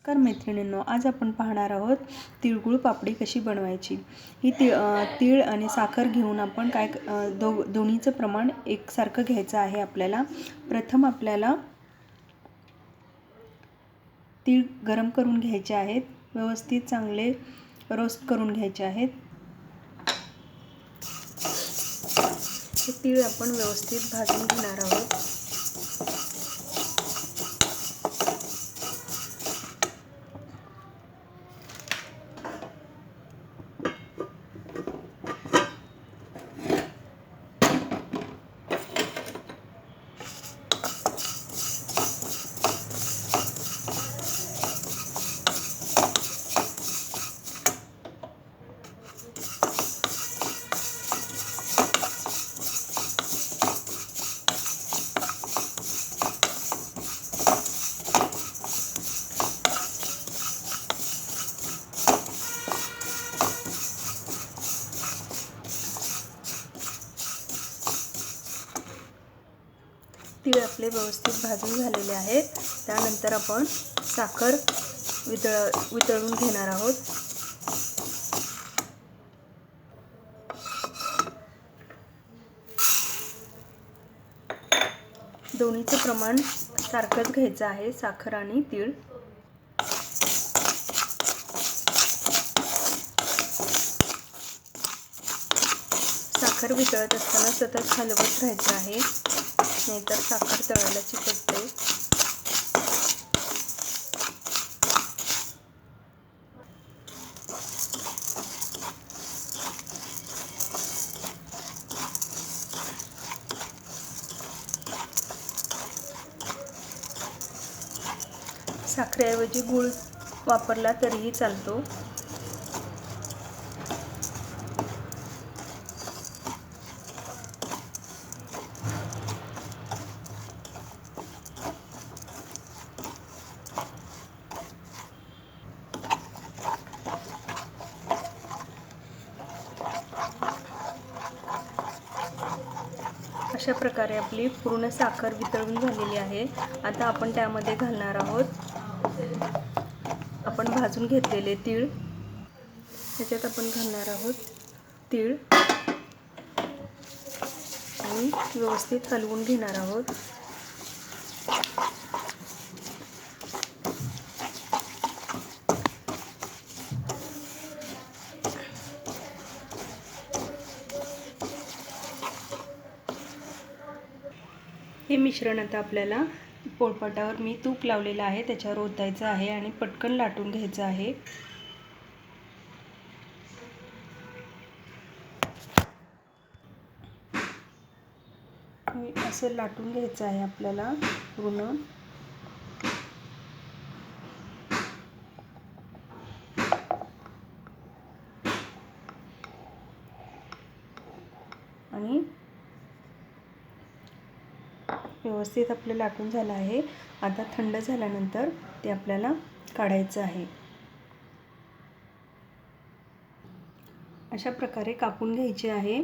नमस्कार मैत्रिणींनो, आज आपण पाहणार आहोत तिळगुळ पापडी कशी बनवायची। ही तीळ आणि साखर घेऊन आपण दोन्हीचं प्रमाण एकसारखं घ्यायचं आहे। आपल्याला प्रथम आपल्याला तीळ गरम करून घ्यायचे आहेत, व्यवस्थित चांगले रोस्ट करून घ्यायचे आहेत। हे तीळ आपण व्यवस्थित भाजून घेणार आहोत। तीळ आपले व्यवस्थित भाजून झालेले आहेत। त्यानंतर आपण साखर वितळून घेणार आहोत। दोन्हीचं प्रमाण सारखंच घ्यायचं आहे, साखर आणि तीळ। साखर वितळत असताना सतत हलवत राहायचं आहे, नाहीतर साखर तळाला चिकटते। साखरेऐवजी गूळ वापरला तरीही चालतो। अशा प्रकारे आपली पूर्ण साखर वितळून झालेली आहे। आता आपण त्यामध्ये घालणार आहोत आपण भाजून घेतलेले तीळ। त्याच्यात आपण घालणार आहोत तीळ आणि व्यवस्थित हलवून घेणार आहोत। हे मिश्रण आता आपल्याला पोळपाटावर मी तूप लावलेलं आहे त्याच्यावर ओतायचं आहे आणि पटकन लाटून घ्यायचं आहे। असं लाटून घ्यायचं आहे आपल्याला पूर्ण। आणि व्यवस्थित आपलं लाटून झालं आहे। आता थंड झाल्यानंतर ते आपल्याला काढायचं आहे। अशा प्रकारे कापून घ्यायचे आहे